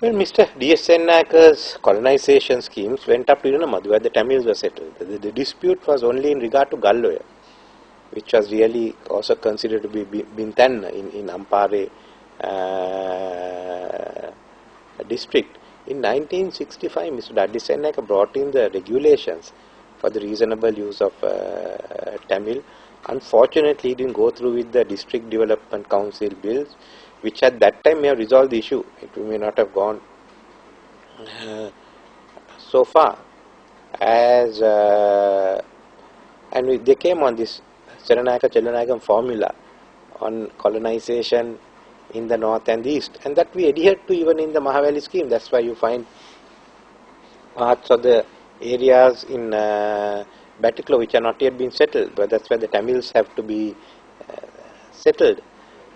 Well, Mr. D.S. Naka's colonization schemes went up to Madhu, where the Tamils were settled. The dispute was only in regard to Galloya, which was really also considered to be Bintan in Ampare district. In 1965, Mr. D.S. Naka brought in the regulations for the reasonable use of Tamil. Unfortunately, he didn't go through with the District Development Council bills, which at that time may have resolved the issue. It may not have gone so far as and they came on this Chelanayakam formula on colonization in the north and the east, and that we adhered to even in the Mahavali scheme. That's why you find parts of the areas in Batiklo which are not yet been settled, but that's where the Tamils have to be settled.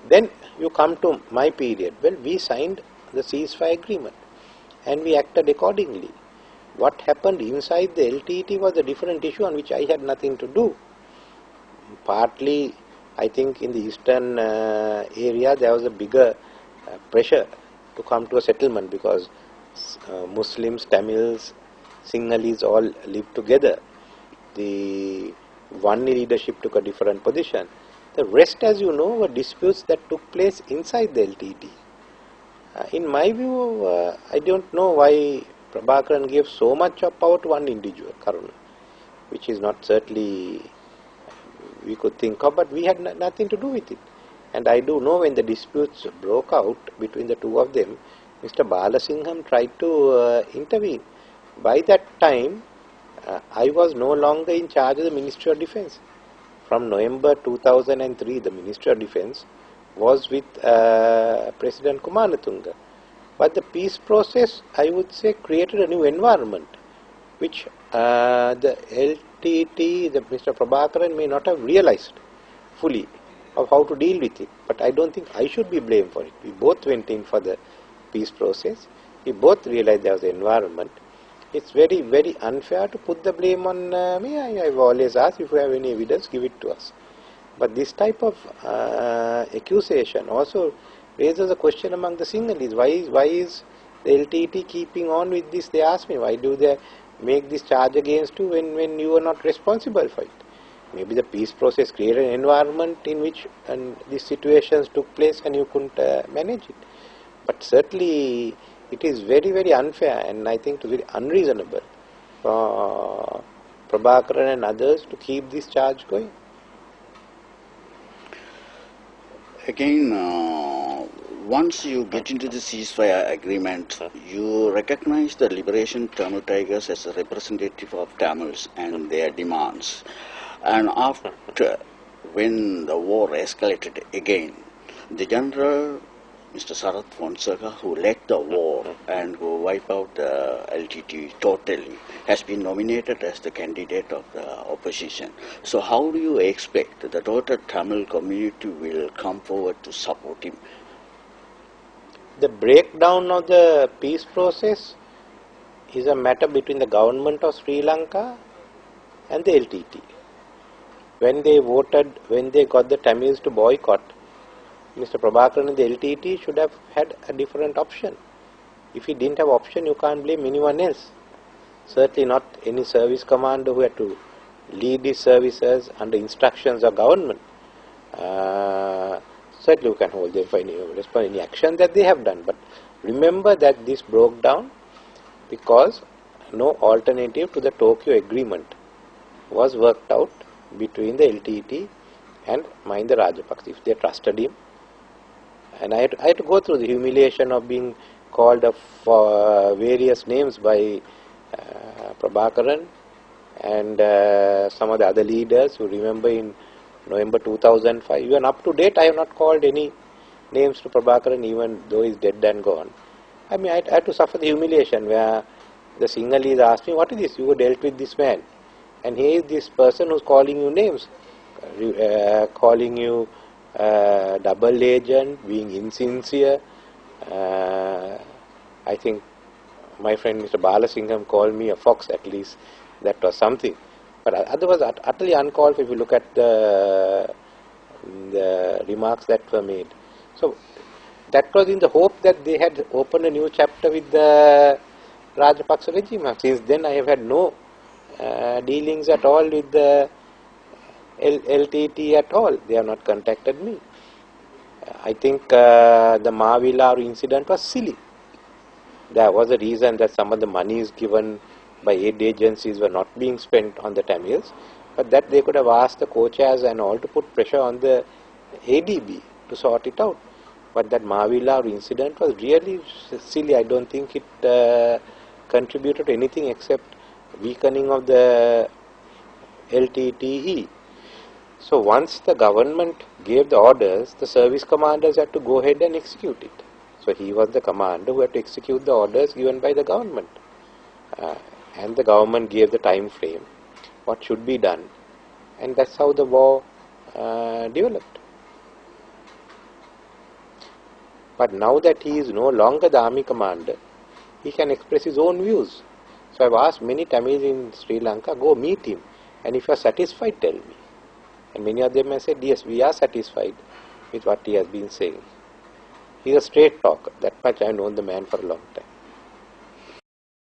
Then you come to my period. Well, we signed the ceasefire agreement and we acted accordingly. What happened inside the LTT was a different issue on which I had nothing to do. Partly, I think in the eastern area there was a bigger pressure to come to a settlement because Muslims, Tamils, Sinhalese all lived together. The Vani leadership took a different position. The rest, as you know, were disputes that took place inside the LTT. In my view, I don't know why Prabhakaran gave so much of power to one individual, Karuna, which is not certainly we could think of, but we had nothing to do with it. And I do know when the disputes broke out between the two of them, Mr. Balasingham tried to intervene. By that time, I was no longer in charge of the Ministry of Defence. From November 2003, the Ministry of Defence was with President Kumaratunga. But the peace process, I would say, created a new environment, which the LTT, the Mr. Prabhakaran may not have realized fully of how to deal with it. But I don't think I should be blamed for it. We both went in for the peace process. We both realized there was an environment. It's very, very unfair to put the blame on me. I've always asked, if you have any evidence, give it to us. But this type of accusation also raises a question among the Sinhalese. Why is the LTT keeping on with this? They ask me, why do they make this charge against you when you are not responsible for it? Maybe the peace process created an environment in which these situations took place and you couldn't manage it. But certainly it is very, very unfair, and I think very unreasonable for Prabhakaran and others to keep this charge going. Again, once you get into the ceasefire agreement, you recognize the Liberation Tamil Tigers as a representative of Tamils and their demands. And after, when the war escalated again, the general Mr. Sarath Fonseca, who led the war and who wiped out the LTT totally, has been nominated as the candidate of the opposition. So how do you expect that the total Tamil community will come forward to support him? The breakdown of the peace process is a matter between the government of Sri Lanka and the LTT. When they voted, when they got the Tamils to boycott, Mr. Prabhakaran and the LTT should have had a different option. If he didn't have option, you can't blame anyone else. Certainly not any service commander who had to lead his services under instructions of government. Certainly you can hold them for any action that they have done. But remember that this broke down because no alternative to the Tokyo Agreement was worked out between the LTT and Mahinda Rajapaksa. If they trusted him, and I had to go through the humiliation of being called up for various names by Prabhakaran and some of the other leaders who remember in November 2005. Even up to date, I have not called any names to Prabhakaran, even though he is dead and gone. I mean, I had to suffer the humiliation where the Sinhalese asked me, what is this? You dealt with this man. And he is this person who is calling you names, calling you double agent, being insincere. I think my friend Mr. Balasingham called me a fox, at least that was something. But otherwise, utterly uncalled for if you look at the remarks that were made. So That was in the hope that they had opened a new chapter with the Rajapaksa regime. Since then I have had no dealings at all with the LTT at all. They have not contacted me. I think the Mavilar incident was silly. There was a reason that some of the monies given by aid agencies were not being spent on the Tamils, but that they could have asked the co-chairs and all to put pressure on the ADB to sort it out. But that Mavilar incident was really silly. I don't think it contributed to anything except weakening of the LTTE. So once the government gave the orders, the service commanders had to go ahead and execute it. So he was the commander who had to execute the orders given by the government. And the government gave the time frame, what should be done. And that's how the war developed. But now that he is no longer the army commander, he can express his own views. So I've asked many Tamils in Sri Lanka, go meet him. And if you are satisfied, tell me. And many of them have said, yes, we are satisfied with what he has been saying. He is a straight talker. That much I have known the man for a long time.